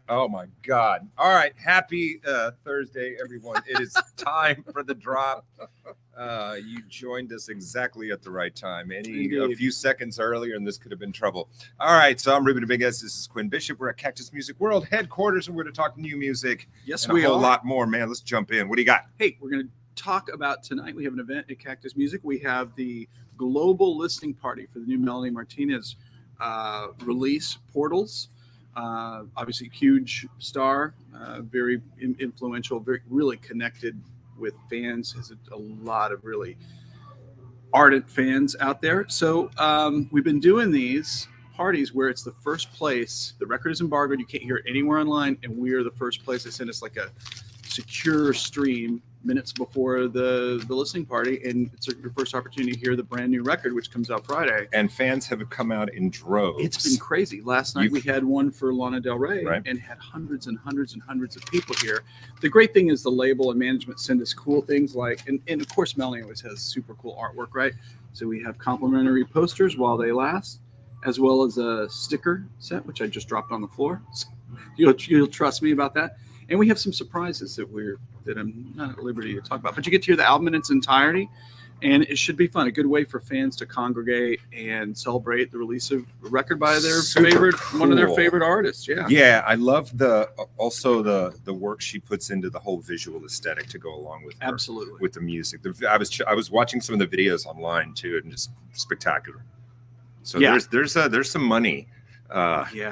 Oh my God. All right. Happy Thursday, everyone. It is time for the drop. You joined us exactly at the right time. A few seconds earlier, and this could have been trouble. All right. So I'm Ryben Dominguez. This is Quinn Bshop. We're at Cactus Music World headquarters, and we're going to talk new music. Yes, and we a whole are. lot more, man. Let's jump in. What do you got? Hey, we're going to talk about tonight. We have an event at Cactus Music. We have the global listening party for the new Melanie Martinez release, Portals. Obviously, huge star, very influential, really connected with fans. Has a lot of really ardent fans out there. So we've been doing these parties where it's the first place. The record is embargoed. You can't hear it anywhere online, and we are the first place. They send us like a secure stream minutes before the listening party, and it's your first opportunity to hear the brand new record, which comes out Friday. And fans have come out in droves. It's been crazy. Last night we had one for Lana Del Rey, and had hundreds and hundreds and hundreds of people here. The great thing is the label and management send us cool things like, and of course Melanie always has super cool artwork, right? So we have complimentary posters while they last, as well as a sticker set, which I just dropped on the floor. You'll trust me about that. And we have some surprises that I'm not at liberty to talk about. But you get to hear the album in its entirety, and it should be fun. A good way for fans to congregate and celebrate the release of a record by their one of their favorite artists. Yeah. Yeah, I love the work she puts into the whole visual aesthetic to go along with absolutely with the music. I was watching some of the videos online too, and just spectacular. So there's some money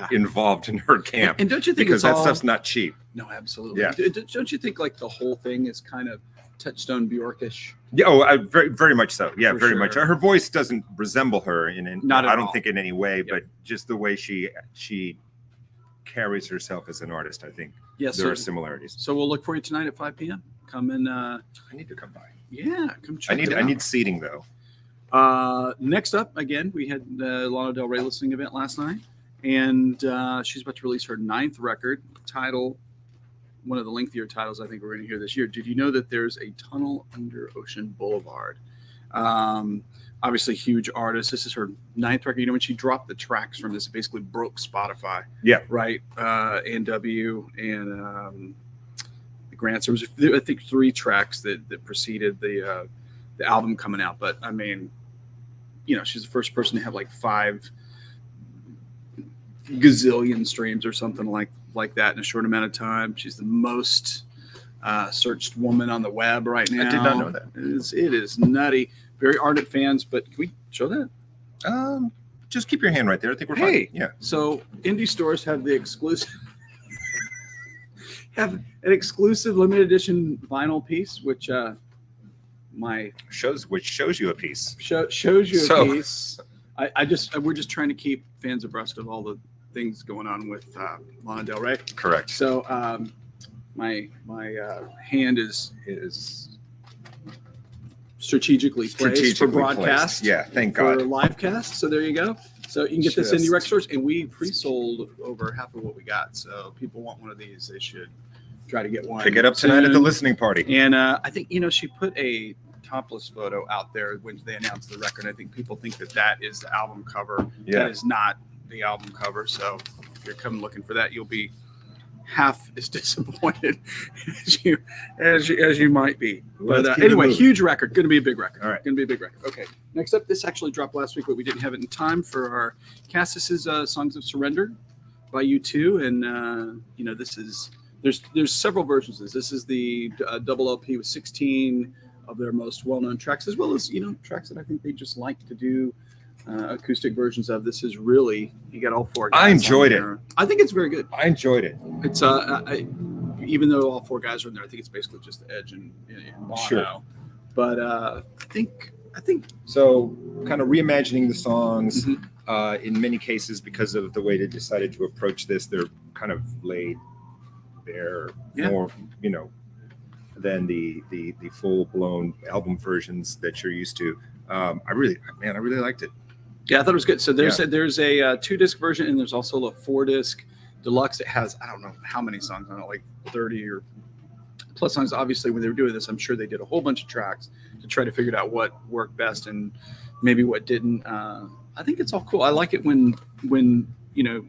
involved in her camp. And don't you think because that stuff's not cheap? No, absolutely. Yeah. Don't you think like the whole thing is kind of Touchstone Bjorkish? Yeah, very, very much so. Yeah, very much. Sure. Her voice doesn't resemble her I don't think in any way, Yep. but just the way she carries herself as an artist, I think there are similarities. So we'll look for you tonight at 5 p.m. Come in. I need to come by. Yeah, come check it out. I need seating though. Next up, again, we had the Lana Del Rey listening event last night, and she's about to release her 9th record, title, one of the lengthier titles I think we're going to hear this year. Did you know that there's a tunnel under Ocean Boulevard? Obviously, huge artist. This is her 9th record. You know, when she dropped the tracks from this, it basically broke Spotify. Yeah. Right. A&W and the Grants. There was, I think, 3 tracks that preceded the album coming out. But I mean, you know, she's the first person to have like 5 gazillion streams or something like that in a short amount of time. She's the most searched woman on the web right now. I did not know that. It is nutty. Very ardent fans, but can we show that? Just keep your hand right there. I think we're fine. Yeah. So indie stores have the exclusive have an exclusive limited edition vinyl piece, which shows you a piece. Shows you a piece. We're just trying to keep fans abreast of all the things going on with Lana Del Rey. Correct. So my hand is strategically placed for broadcast. Yeah, thank God. For live cast. So there you go. So you can get this indie rec stores, and we pre-sold over half of what we got. So people want one of these, they should try to get one. Pick it up tonight at the listening party. And I think, you know, she put a topless photo out there when they announced the record. I think people think that is the album cover. Yeah. That is not the album cover. So if you're coming looking for that, you'll be half as disappointed as you might be. But anyway, huge record. Going to be a big record. All right. Going to be a big record. Okay. Next up, this actually dropped last week, but we didn't have it in time for our Cactus's Songs of Surrender by U2. And you know, this is there's several versions of this. This is the double LP with 16 of their most well-known tracks, as well as, you know, tracks that I think they just like to do acoustic versions of. This is really, you got all 4 guys. I enjoyed it. I think it's very good. I enjoyed it. It's even though all 4 guys are in there, I think it's basically just Edge and Bono. Sure. But I think so. Kind of reimagining the songs. In many cases, because of the way they decided to approach this, they're kind of laid bare, more, you know, than the full-blown album versions that you're used to. I really liked it. Yeah, I thought it was good. So there's a 2-disc version, and there's also a 4-disc deluxe. It has, I don't know how many songs on it, like 30 or plus songs. Obviously, when they were doing this, I'm sure they did a whole bunch of tracks to try to figure out what worked best and maybe what didn't. I think it's all cool. I like it when you know,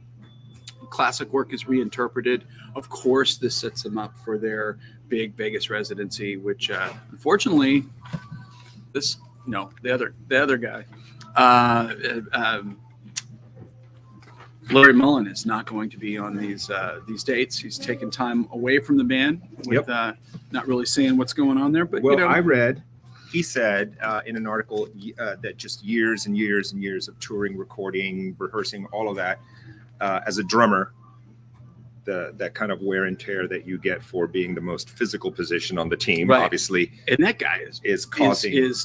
classic work is reinterpreted. Of course, this sets them up for their big Vegas residency, which unfortunately, the other guy, Larry Mullen is not going to be on these dates. He's taken time away from the band with not really saying what's going on there. But I read. He said in an article that just years and years and years of touring, recording, rehearsing, all of that, as a drummer, that kind of wear and tear that you get for being the most physical position on the team, obviously. And that guy is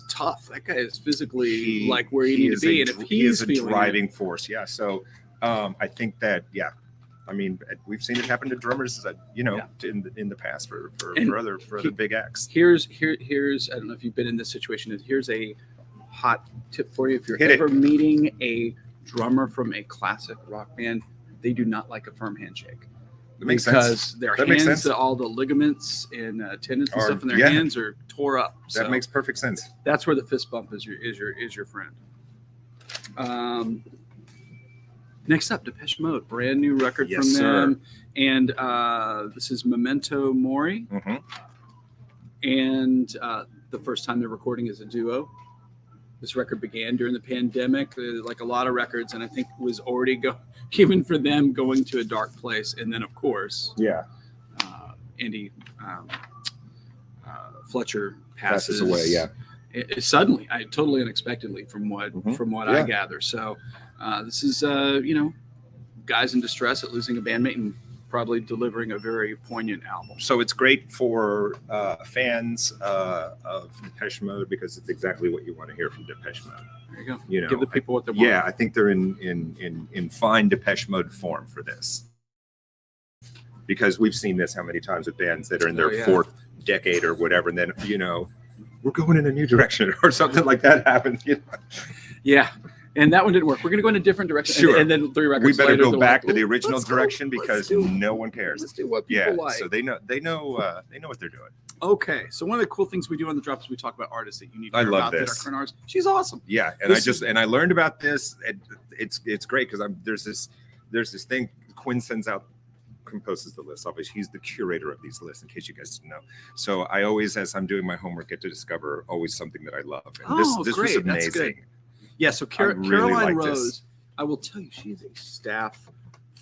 tough. That guy is physically like where you need to be. And if he's a driving force, So I think that, I mean, we've seen it happen to drummers, in the past for other big acts. Here's I don't know if you've been in this situation. Here's a hot tip for you. If you're ever meeting a drummer from a classic rock band, they do not like a firm handshake. That makes because sense. Their hands, all the ligaments and tendons and stuff in their hands are tore up. So that makes perfect sense. That's where the fist bump is your friend. Next up, Depeche Mode, brand new record from them, and this is Memento Mori, and the first time they're recording as a duo. This record began during the pandemic, like a lot of records, and I think it was already given for them going to a dark place. And then, of course, Andy Fletcher passes away. Suddenly, totally unexpectedly, from what I gather. So this is guys in distress at losing a bandmate and probably delivering a very poignant album. So it's great for fans of Depeche Mode because it's exactly what you want to hear from Depeche Mode. There you go. Give the people what they want. Yeah, I think they're in fine Depeche Mode form for this. Because we've seen this how many times with bands that are in their fourth decade or whatever, and then we're going in a new direction or something like that happens. Yeah. And that one didn't work. We're going to go in a different direction. Sure. And then 3 records later. We better later, go back to the original direction because no one cares. Let's do what people like. So they know what they're doing. Okay. So one of the cool things we do on the drop is we talk about artists that you need to hear about that are current artists. She's awesome. Yeah. And I learned about this. It's great because there's this thing Quinn sends out, composes the list. Obviously, he's the curator of these lists, in case you guys didn't know. So I always, as I'm doing my homework, get to discover always something that I love. And this was amazing. That's good. Yeah, so Caroline Rose, I will tell you, she's a staff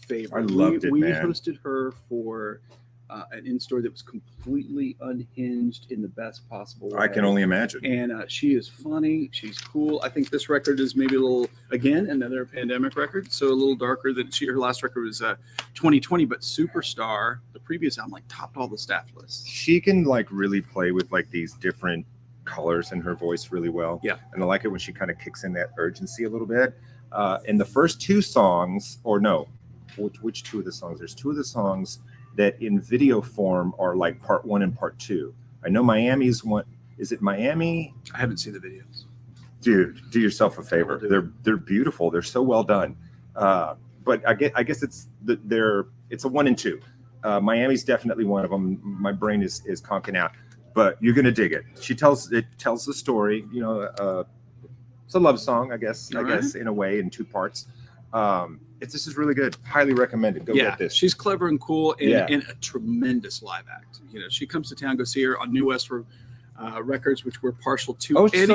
favorite. I loved it, we man. hosted her for an in-store that was completely unhinged in the best possible way. I can only imagine. And she is funny. She's cool. I think this record is maybe a little, again, another pandemic record, so a little darker than her last record was 2020, but Superstar, the previous album, topped all the staff lists. She can really play with these different colors in her voice really well. Yeah. And I like it when she kind of kicks in that urgency a little bit. In the first 2 songs, or no, which 2 of the songs? There's 2 of the songs that in video form are part 1 and part 2. I know Miami's one. Is it Miami? I haven't seen the videos. Dude, do yourself a favor. They're beautiful. They're so well done. But I guess it's a 1 and 2. Miami's definitely one of them. My brain is conking out. But you're gonna dig it. It tells the story. It's a love song, I guess. In a way, in 2 parts. This is really good. Highly recommended. Go get this. She's clever and cool, and a tremendous live act. She comes to town. Go see her on New West Records, which we're partial to. Oh, she's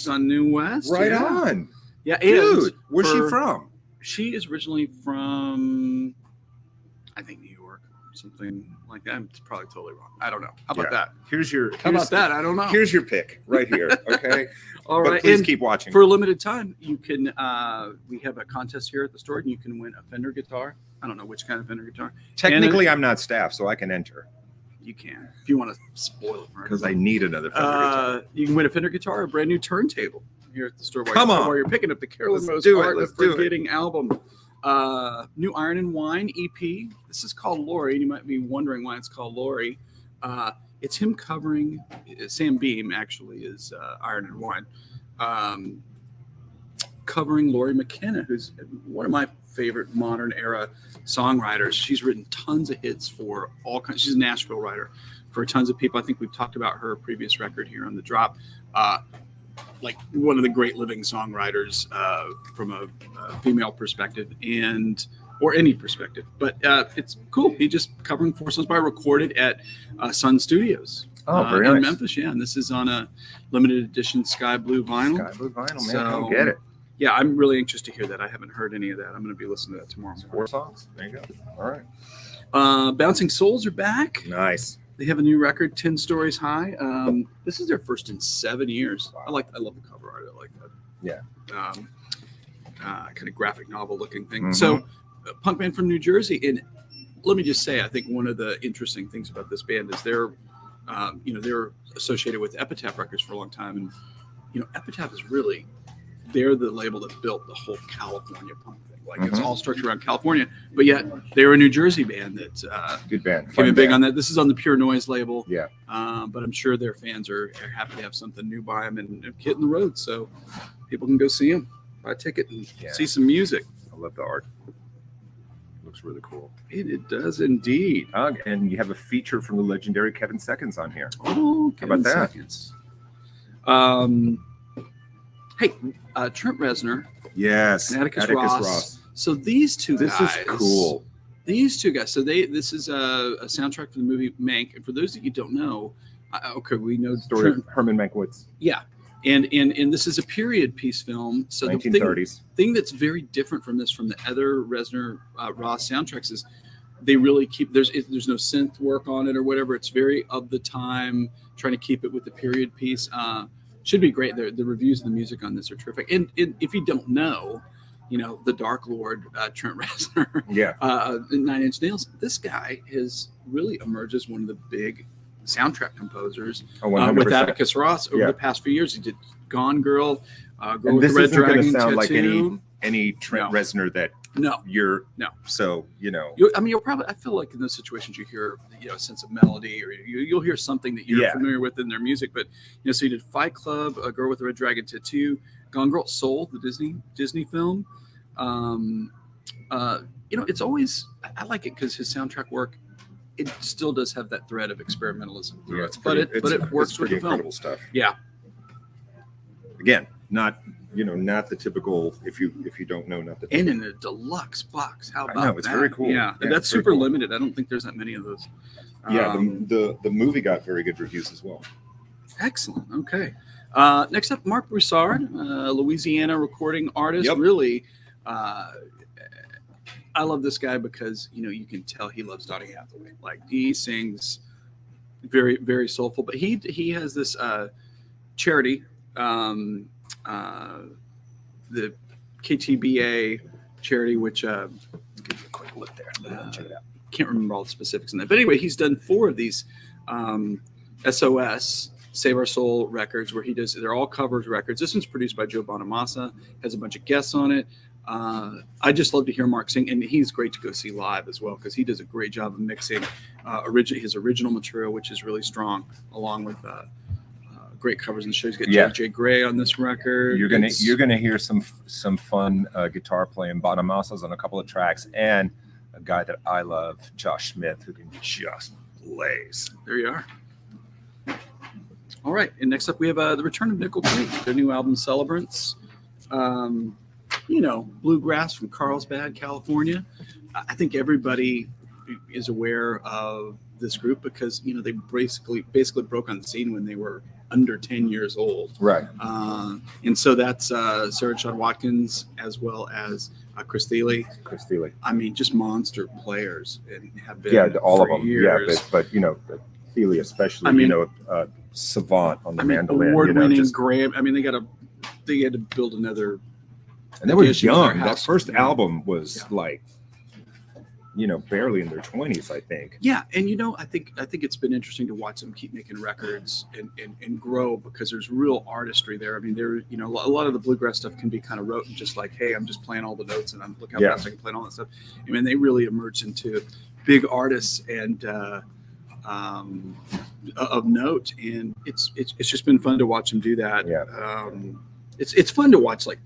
on New West. Right on. Yeah, dude. Where's she from? She is originally from, I think, New York. Something like that. It's probably totally wrong. I don't know. How about that? How about that? I don't know. Here's your pick right here. Okay. All right. But please keep watching. For a limited time, you can. We have a contest here at the store, and you can win a Fender guitar. I don't know which kind of Fender guitar. Technically, I'm not staff, so I can enter. You can if you want to spoil it. Because I need another Fender guitar. You can win a Fender guitar, or a brand new turntable here at the store. While you're picking up the Carolyn Rose Art of Forgetting album. New Iron and Wine EP. This is called Lori, and you might be wondering why it's called Lori. It's him covering Sam Beam, actually, is Iron and Wine, covering Lori McKenna, who's one of my favorite modern era songwriters. She's written tons of hits for all kinds. She's a Nashville writer for tons of people. I think we've talked about her previous record here on the drop. One of the great living songwriters from a female perspective. And or any perspective. But it's cool. He just covering 4 songs by recorded at Sun Studios. Very in nice. Memphis, yeah. And this is on a limited edition sky blue vinyl. Sky blue vinyl, man. So, I don't get it. Yeah, I'm really anxious to hear that. I haven't heard any of that. I'm going to be listening to that tomorrow. 4 songs. There you go. All right. Bouncing Souls are back. Nice. They have a new record, 10 Stories High. This is their first in 7 years. Wow. I love the cover art. I like that. Yeah. Kind of graphic novel looking thing. Mhm. So, punk band from New Jersey. And let me just say, I think one of the interesting things about this band is they're associated with Epitaph Records for a long time. And, Epitaph is really, they're the label that built the whole California punk thing. Like it's all structured around California, but yet they're a New Jersey band that good band. came in big on that. This is on the Pure Noise label. Yeah. But I'm sure their fans are happy to have something new by them and hitting the road. So people can go see them, buy a ticket and see some music. I love the art. Looks really cool. It does indeed. And you have a feature from the legendary Kevin Seconds on here. Oh, how about that? Seconds. Hey, Trent Reznor. Yes. And Atticus Ross. So these two guys. This is cool. These two guys. So this is a soundtrack for the movie Mank. And for those that you don't know, we know Story of Herman Mankiewicz. Yeah. And this is a period piece film. So 1930s. The thing that's very different from this, from the other Reznor Ross soundtracks, is they really keep there's no synth work on it or whatever. It's very of the time, trying to keep it with the period piece. Should be great. The reviews and the music on this are terrific. And if you don't know, the Dark Lord Trent Reznor, 9 Inch Nails. This guy has really emerged as one of the big soundtrack composers with Atticus Ross over the past few years. He did Gone Girl, Girl with the Red Dragon sound Tattoo. Like any Trent Reznor that So you'll probably. I feel like in those situations you hear a sense of melody, or you'll hear something that you're familiar with in their music. But so you did Fight Club, A Girl with the Red Dragon Tattoo, Gone Girl, Soul, the Disney film. It's always I like it because his soundtrack work. It still does have that thread of experimentalism through it, but it works with the film. Incredible stuff. Yeah. Again, not the typical. If you don't know, not the. And in a deluxe box. How about it's that? very cool. Yeah, that's super limited. I don't think there's that many of those. The movie got very good reviews as well. Excellent. Okay. Next up, Marc Broussard, Louisiana recording artist. Yep. Really, I love this guy because you can tell he loves Donny Hathaway. Like he sings very, very soulful. But he has this charity, the KTBA charity, which let's give you a quick look there. Check it out. Can't remember all the specifics in that, but anyway, he's done 4 of these SOS Save Our Soul records where they're all covers records. This one's produced by Joe Bonamassa, has a bunch of guests on it. I just love to hear Marc sing, and he's great to go see live as well because he does a great job of mixing his original material, which is really strong, along with great covers and shows. You got J.J. Gray on this record. You're gonna hear some fun guitar playing. Bonamassa's on a couple of tracks, and a guy that I love, Josh Smith, who can just blaze. There you are. All right, and next up we have the return of Nickel Creek, their new album Celebrants. Bluegrass from Carlsbad, California. I think everybody is aware of this group because they basically broke on the scene when they were under 10 years old. Right. And so that's Sarah Shawn Watkins as well as Chris Thiele. I mean, just monster players and have been all of them. Years. Yeah, but Thiele especially. Savant on the mandolin. Award-winning Graham. I mean, they had to build another. And they were young. That first album was barely in their 20s, I think. Yeah, and I think it's been interesting to watch them keep making records and grow because there's real artistry there. I mean, a lot of the bluegrass stuff can be kind of rote and just like, hey, I'm just playing all the notes and look how fast I can play and all that stuff. I mean, they really emerged into big artists and of note, and it's just been fun to watch them do that. Yeah. It's fun to watch like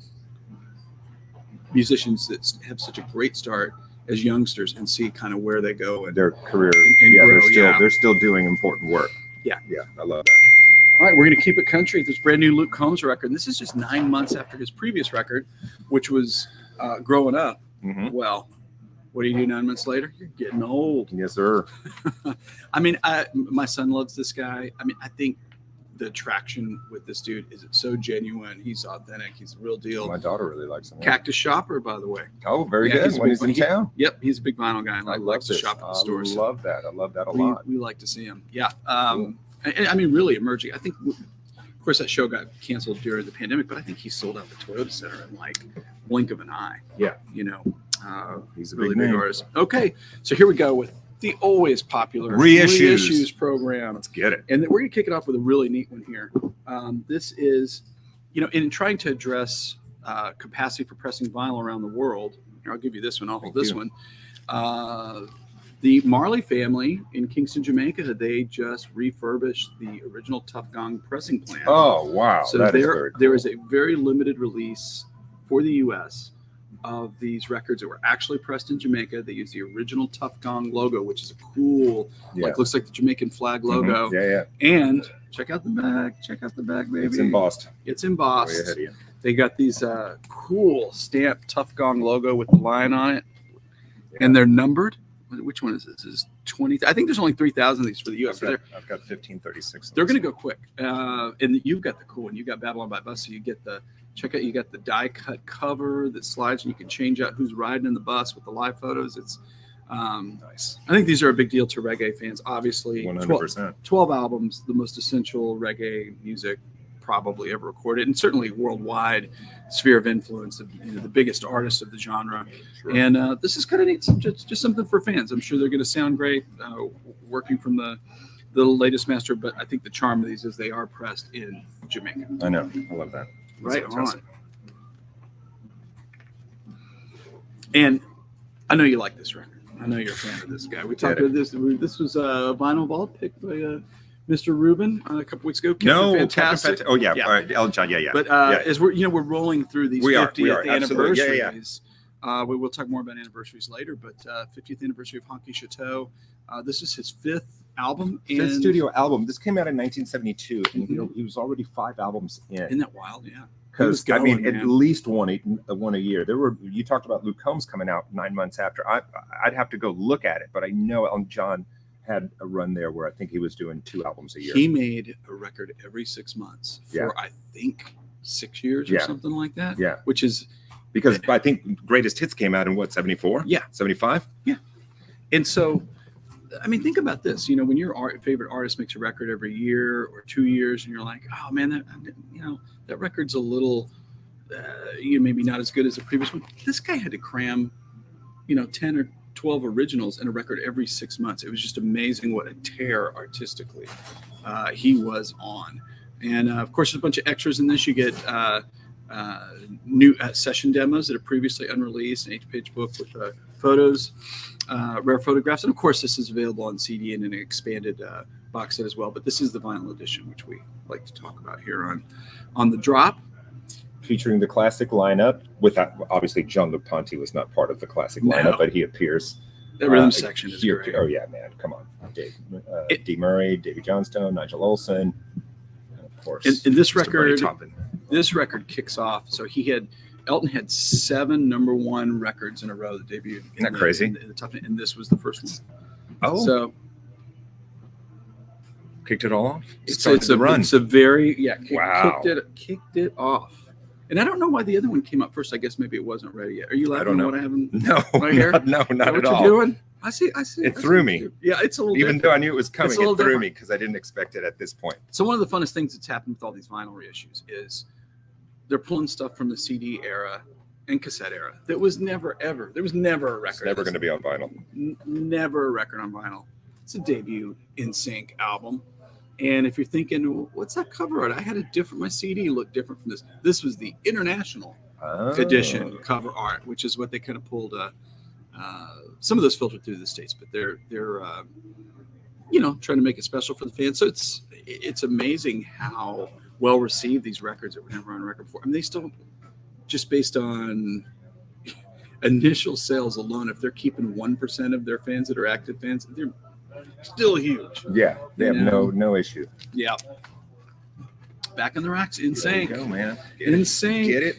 musicians that have such a great start as youngsters and see kind of where they go and their career. And grow, they're still doing important work. Yeah, I love that. All right, we're going to keep it country. This brand new Luke Combs record. And this is just 9 months after his previous record, which was Growing Up. Mm-hmm. Well, What do you do 9 months later? You're getting old. Yes, sir. I mean, my son loves this guy. I mean, I think the attraction with this dude is it's so genuine. He's authentic. He's the real deal. My daughter really likes him. Cactus shopper, by the way. Oh, very good. When he's in town. Yep, he's a big vinyl guy. I Likes to shop at the stores. I love that. I love that a lot. We like to see him. Yeah. And I mean, really emerging. I think, of course, that show got canceled during the pandemic, but I think he sold out the Toyota Center in like blink of an eye. Yeah. You know, he's a really big big artist. Okay, so here we go with the always popular reissues program. Let's get it. And we're going to kick it off with a really neat one here. This is, you know, in trying to address capacity for pressing vinyl around the world. Here, I'll give you this one. I'll hold this one. The Marley family in Kingston, Jamaica, they just refurbished the original Tough Gong pressing plant. Oh, wow. So that is very cool. There is a very limited release for the U.S. of these records that were actually pressed in Jamaica. They use the original Tough Gong logo, which is a cool, like looks like the Jamaican flag logo. Yeah. And check out the back. Check out the back, baby. It's embossed. It's embossed. Way ahead of you. They got these cool stamped Tough Gong logo with the lion on it, and they're numbered. Which one is this? This is 20. I think there's only 3,000 of these for the U.S. I've got 1536. They're going to go quick. And you've got the cool one. You got Babylon by Bus. So you get you got the die cut cover that slides, and you can change out who's riding in the bus with the live photos. It's nice. I think these are a big deal to reggae fans. Obviously, 100%. 12 albums, the most essential reggae music probably ever recorded, and certainly worldwide sphere of influence of the biggest artists of the genre. Sure. And this is kind of neat, just something for fans. I'm sure they're going to sound great working from the latest master, but I think the charm of these is they are pressed in Jamaica. I know. I love that. That's right fantastic. On. And I know you like this record. I know you're a fan of this guy. We talked about this. This was a vinyl vault picked by Mr. Ryben a couple weeks ago. Fantastic. Oh yeah. All right. Elton John. Yeah. But as we're rolling through these 50th anniversaries. We will talk more about anniversaries later, but 50th anniversary of Honky Chateau. This is his fifth album. Fifth studio album. This came out in 1972, and he was already 5 albums in. Isn't that wild? Yeah. Because at least one a year. You talked about Luke Combs coming out 9 months after. I'd have to go look at it, but I know Elton John had a run there where I think he was doing 2 albums a year. He made a record every 6 months for I think 6 years or something like that. Yeah, which is because I think Greatest Hits came out in what, 74? Yeah, 75. Yeah, and so I mean, think about this. When your favorite artist makes a record every year or 2 years, and you're like, oh man, that record's a little, maybe not as good as the previous one. This guy had to cram, 10 or 12 originals in a record every 6 months. It was just amazing what a tear artistically he was on. And of course, there's a bunch of extras in this. You get new session demos that are previously unreleased, an 8-page book with photos, rare photographs. And of course, this is available on CD and in an expanded box set as well. But this is the vinyl edition, which we like to talk about here on The Drop. Featuring the classic lineup, obviously John Ponte was not part of the classic lineup, but he appears. The rhythm section is great. Oh yeah, man, come on, D. Murray, Davy Johnstone, Nigel Olsson, and of course. And this record kicks off. So Elton had 7 number 1 records in a row that debuted. Isn't that crazy? In the top 10, and this was the first one. Oh, so kicked it all off. It's a very wow. Kicked it off. And I don't know why the other one came out first. I guess maybe it wasn't ready yet. Are you laughing at what I have right here? No, not at all. What you're doing? I see. It threw me. Yeah, it's a little Even different. though I knew it was coming, it threw me because I didn't expect it at this point. So one of the funnest things that's happened with all these vinyl reissues is they're pulling stuff from the CD era and cassette era that was never a record. It's never going to be on vinyl. Never a record on vinyl. It's a debut In Sync album. And if you're thinking, what's that cover art? I had my CD looked different from this. This was the international edition cover art, which is what they kind of pulled. Some of those filtered through the States, but they're trying to make it special for the fans. So it's amazing how well received these records that were never on record before. I mean, they still, just based on initial sales alone, if they're keeping 1% of their fans that are active fans, they're still huge. Yeah, they have no issue. Yeah. Back in the racks, In Sync. There you go, man. In Sync. Get it?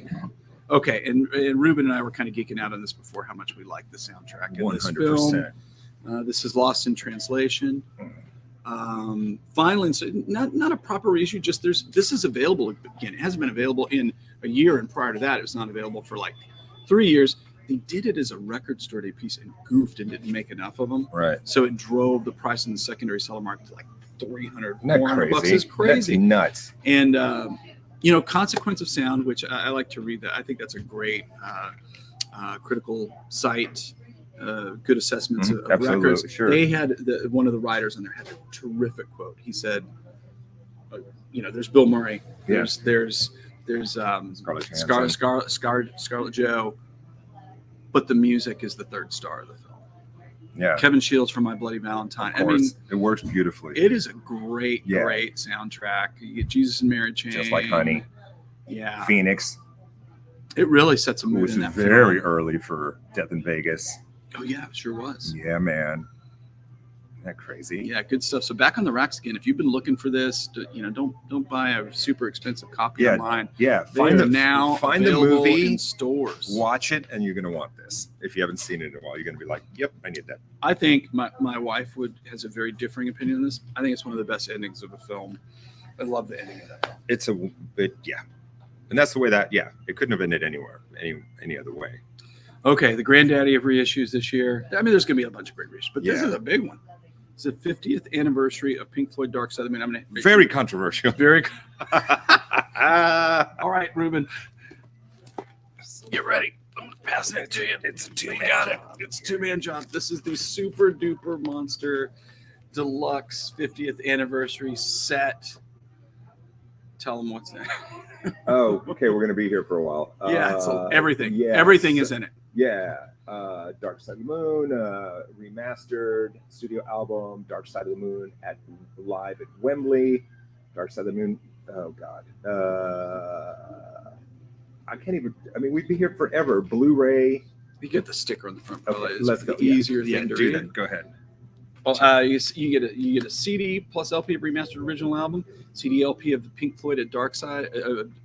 Okay, and Ruben and I were kind of geeking out on this before, how much we like the soundtrack in this film. This is Lost in Translation. Finally, so not a proper reissue. Just this is available again. It hasn't been available in a year, and prior to that, it was not available for like 3 years. They did it as a record store day piece and goofed and didn't make enough of them. Right. So it drove the price in the secondary seller market to like $300, $400. Crazy? It's crazy. That's nuts. And Consequence of Sound, which I like to read that. I think that's a great critical site. Good assessments of records. Sure. They had one of the writers on there had a terrific quote. He said, there's Bill Murray. There's Scarlett Joe, but the music is the third star of the film. Yeah. Kevin Shields from My Bloody Valentine. I mean, it works beautifully. It is a great soundtrack. You get Jesus and Mary Chain. Just Like Honey. Yeah. Phoenix. It really sets a mood Which in is that very film. early for Death in Vegas. Oh yeah, it sure was. Yeah, man. Isn't that crazy? Yeah, good stuff. So back on the racks again. If you've been looking for this, don't buy a super expensive copy online. Yeah, find the movie in stores. Watch it, and you're gonna want this. If you haven't seen it in a while, you're gonna be like, "Yep, I need that." I think my wife has a very differing opinion on this. I think it's one of the best endings of a film. I love the ending of that. And that's the way that it couldn't have ended anywhere, any other way. Okay, the granddaddy of reissues this year. I mean, there's gonna be a bunch of great reissues, but this is a big one. It's the 50th anniversary of Pink Floyd Dark Side of the Moon. Very controversial. Very. All right, Ruben. Get ready. I'm going to pass it to you. It's a two-man job. It's a two-man job. This is the super duper monster deluxe 50th anniversary set. Tell them what's in it. Oh, okay. We're going to be here for a while. Everything. Yeah, everything is in it. Yeah. Dark Side of the Moon, remastered studio album, Dark Side of the Moon live at Wembley, Dark Side of the Moon. Oh God. I can't even, we'd be here forever. Blu-ray. You get the sticker on the front. Okay, let's go. The easier thing to read. Go ahead. Well, you get a CD plus LP of remastered original album, CD LP of Pink Floyd at Dark Side,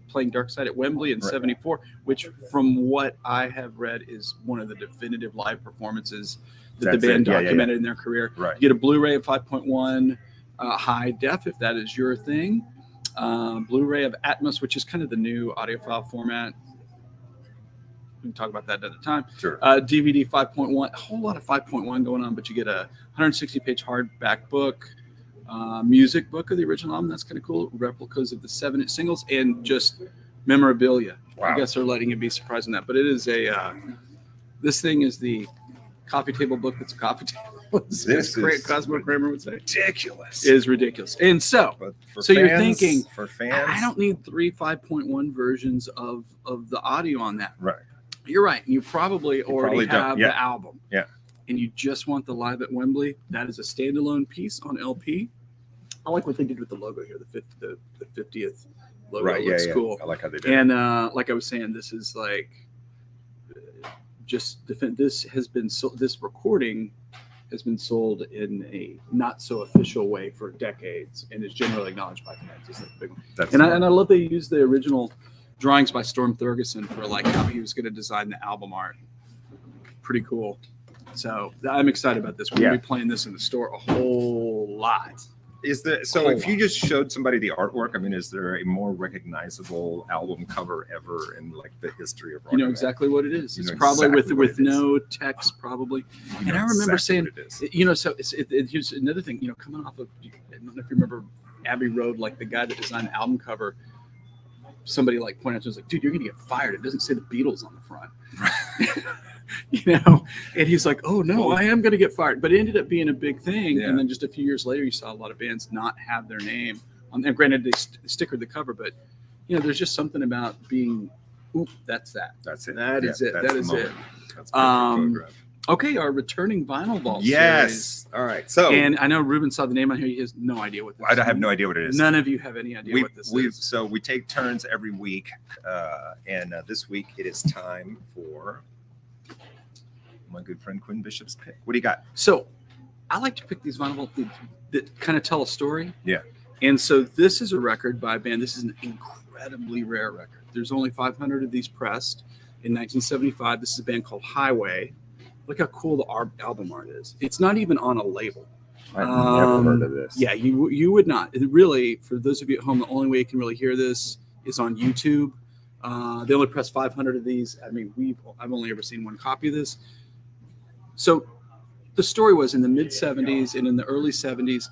playing Dark Side at Wembley in '74, which, from what I have read, is one of the definitive live performances that the band documented in their career. Right. You get a Blu-ray of 5.1 high def, if that is your thing. Blu-ray of Atmos, which is kind of the new audiophile format. We can talk about that at a time. Sure. DVD 5.1, a whole lot of 5.1 going on, but you get a 160-page hardback book, music book of the original album. That's kind of cool. Replicas of the 7-inch singles and just memorabilia. Wow. I guess they're letting you be surprised in that. But it is this thing is the coffee table book that's a coffee table. This is Cosmo Kramer would say. Ridiculous. It is ridiculous. And so you're thinking, for fans, I don't need 3 5.1 versions of the audio on that. Right. You're right. You probably already have the album. Yeah. And you just want the live at Wembley. That is a standalone piece on LP. I like what they did with the logo here. The 50th logo looks cool. I like how they did. And like I was saying, this is like this recording has been sold in a not so official way for decades and is generally acknowledged by fans. It's like a big one. And I love they used the original drawings by Storm Thurgeson for like how he was going to design the album art. Pretty cool. So I'm excited about this. We're going to be playing this in the store a whole lot. If you just showed somebody the artwork, is there a more recognizable album cover ever in like the history of rock? You know exactly what it is. It's probably with no text, probably. And I remember saying, so here's another thing. Coming off of, I don't know if you remember Abbey Road, like the guy that designed the album cover. Somebody like pointed out to us like, dude, you're gonna get fired. It doesn't say the Beatles on the front. And he's like, oh no, I am gonna get fired. But it ended up being a big thing. And then just a few years later, you saw a lot of bands not have their name on. And granted, they stickered the cover, but there's just something about being, that's that. That's it. That is it. That is it. That's photograph. Okay, our returning vinyl vault. Yes. Series. All right. So, and I know Ruben saw the name on here. He has no idea what this is. I have no idea what it is. None of you have any idea what this is. So we take turns every week, and this week it is time for my good friend Quinn Bshop's pick. What do you got? So I like to pick these vinyl vaults that kind of tell a story. Yeah. And so this is a record by a band. This is an incredibly rare record. There's only 500 of these pressed in 1975. This is a band called Highway. Look how cool the album art is. It's not even on a label. I've never heard of this. Yeah, you would not. It really, for those of you at home, the only way you can really hear this is on YouTube. They only pressed 500 of these. I mean, I've only ever seen one copy of this. So the story was in the mid 70s and in the early 70s,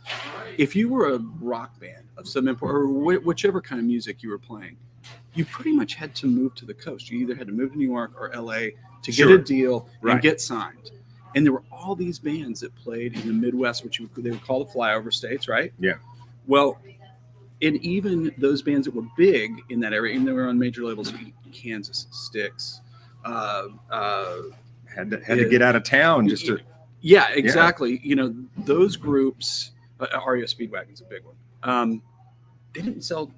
if you were a rock band of some import or whichever kind of music you were playing, you pretty much had to move to the coast. You either had to move to New York or LA to get a deal and get signed. And there were all these bands that played in the Midwest, which they would call the flyover states, right? Yeah. Well, and even those bands that were big in that area, even though they were on major labels, Kansas, Styx, had to get out of town just to. Yeah, exactly. You know, those groups, REO Speedwagon's a big one. They didn't sell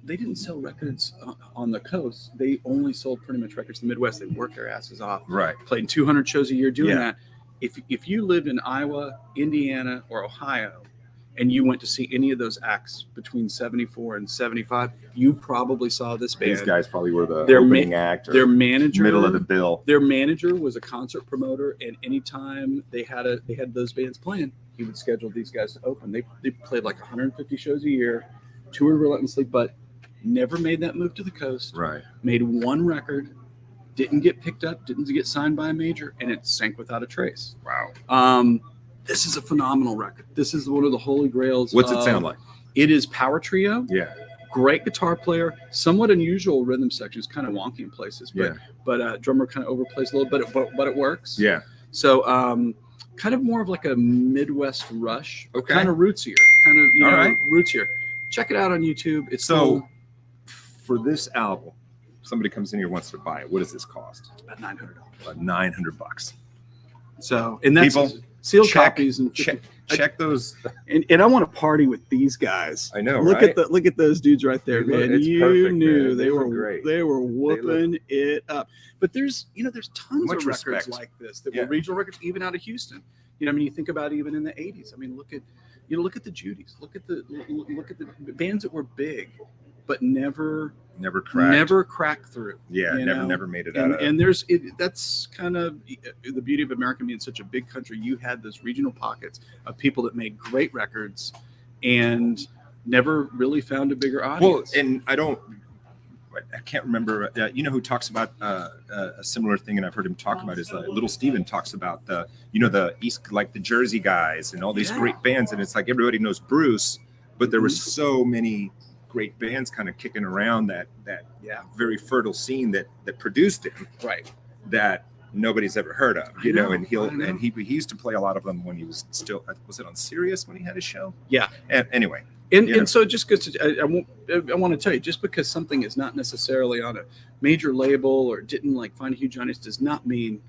records on the coast. They only sold pretty much records in the Midwest. They worked their asses off. Right. Played 200 shows a year doing that. If you lived in Iowa, Indiana, or Ohio, and you went to see any of those acts between 74 and 75, you probably saw this band. These guys probably were the opening act or their manager, middle of the bill. Their manager was a concert promoter, and anytime they had those bands playing, he would schedule these guys to open. They played like 150 shows a year, toured relentlessly, but never made that move to the coast. Right. Made one record, didn't get picked up, didn't get signed by a major, and it sank without a trace. Wow. This is a phenomenal record. This is one of the holy grails. What's it sound like? It is power trio. Yeah. Great guitar player. Somewhat unusual rhythm section. It's kind of wonky in places, but drummer kind of overplays a little bit, but it works. Yeah. So kind of more of like a Midwest Rush. Okay. Kind of rootsier. Kind of rootsier. Check it out on YouTube. It's so for this album, somebody comes in here wants to buy it. What does this cost? About $900. About $900. So and that's people sealed copies and check those. And I want to party with these guys. I know. Look at those dudes right there, man. It's You perfect, knew man. they were great. They were whooping it up. But there's tons Much of records respect. like this that were regional records, even out of Houston. You know, I mean, you think about even in the '80s. I mean, look at the Judys. Look at the bands that were big, but never cracked through. Yeah, never made it out. And that's kind of the beauty of America being such a big country. You had those regional pockets of people that made great records and never really found a bigger audience. Well, and I can't remember. You know who talks about a similar thing, and I've heard him talk about is Little Steven talks about the East, like the Jersey guys and all these great bands, and it's like everybody knows Bruce, but there were so many great bands kind of kicking around that very fertile scene that produced him, right? That nobody's ever heard of, you know. And he used to play a lot of them when he was still, was it on Sirius when he had his show? Yeah. And anyway. And so it just goes to, I want to tell you, just because something is not necessarily on a major label or didn't find a huge audience does not mean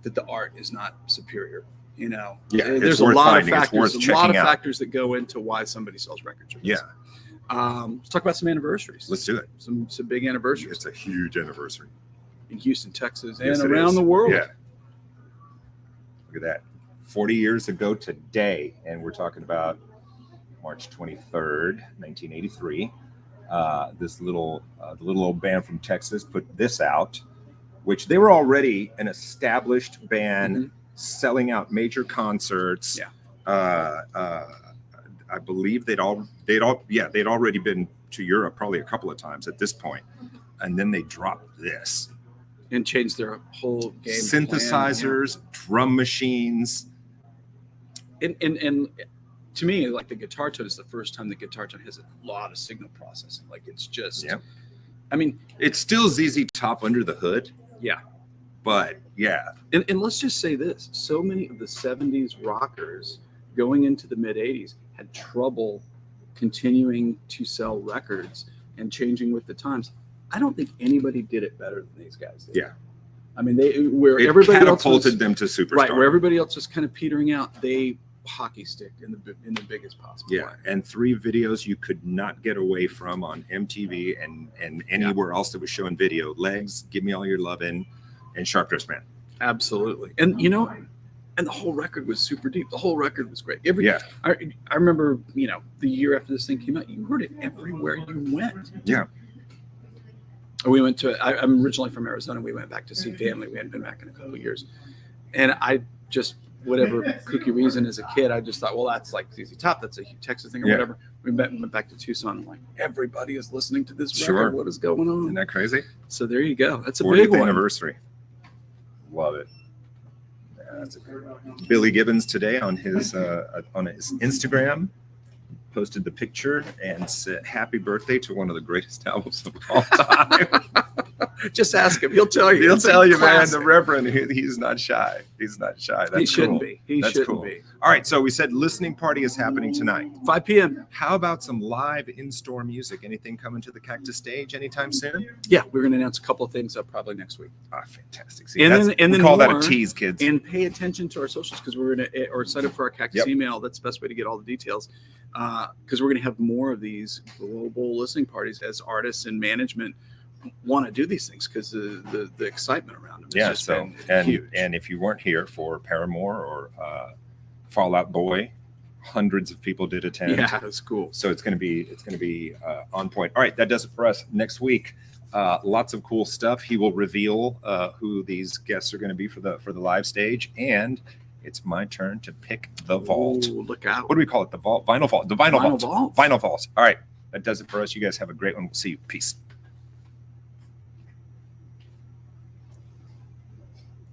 that the art is not superior. You know, there's a lot of factors that go into why somebody sells records. Let's talk about some anniversaries. Let's do it. Some big anniversaries. It's a huge anniversary in Houston, Texas, and around the world. Yeah. Look at that. 40 years ago today, and we're talking about March 23rd, 1983. This little old band from Texas put this out, which they were already an established band selling out major concerts. I believe they'd already been to Europe probably a couple of times at this point, and then they dropped this and changed their whole game. Synthesizers, drum machines, and to me, like the guitar tone is the first time the guitar tone has a lot of signal processing. Like it's just, I mean, it's still ZZ Top under the hood. Yeah. But and let's just say this: so many of the '70s rockers going into the mid '80s had trouble continuing to sell records and changing with the times. I don't think anybody did it better than these guys did. Yeah. I mean, everybody catapulted them to superstar. Right, where everybody else was kind of petering out, they hockey sticked in the biggest possible way. And 3 videos you could not get away from on MTV and anywhere else that was showing video: Legs, Give Me All Your Lovin', and Sharp Dressed Man. Absolutely. And you know, And the whole record was super deep. The whole record was great. I remember, the year after this thing came out, you heard it everywhere you went. Yeah. We went to, I'm originally from Arizona. We went back to see family. We hadn't been back in a couple of years. And I just, whatever kooky reason as a kid, I just thought, well, that's like ZZ Top. That's a Texas thing or whatever. We went back to Tucson. Like, everybody is listening to this record. What is going on? Isn't that crazy? So there you go. That's a big one. Anniversary. Love it. Yeah, that's a good one. Billy Gibbons today on his Instagram posted the picture and said happy birthday to one of the greatest albums of all time. Just ask him. He'll tell you. He'll tell you, man. The Reverend, he's not shy. He's not shy. That's he shouldn't cool. be. He That's shouldn't cool. be. All right. So we said listening party is happening tonight. 5 p.m. How about some live in-store music? Anything coming to the Cactus stage anytime soon? Yeah, we're going to announce a couple of things probably next week. Ah, fantastic. See, And then we call that more, a tease, kids. And pay attention to our socials because we're going to, or sign up for our Cactus email. That's the best way to get all the details. Because we're going to have more of these global listening parties as artists and management want to do these things because the excitement around them. Yeah. Just So huge. and if you weren't here for Paramore or Fall Out Boy, hundreds of people did attend. Yeah, that's cool. So it's going to be on point. All right, that does it for us. Next week, lots of cool stuff. He will reveal who these guests are going to be for the live stage, and it's my turn to pick the vault. Ooh, look out! What do we call it? The vault, vinyl vault, the vinyl vault, vault. vinyl vault. All right, that does it for us. You guys have a great one. We'll see you. Peace.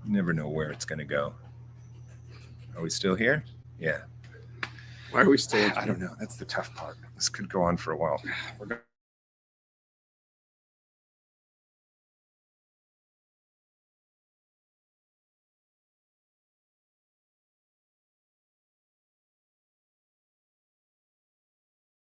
You never know where it's going to go. Are we still here? Yeah. Why are we staying? I don't know. That's the tough part. This could go on for a while. We're going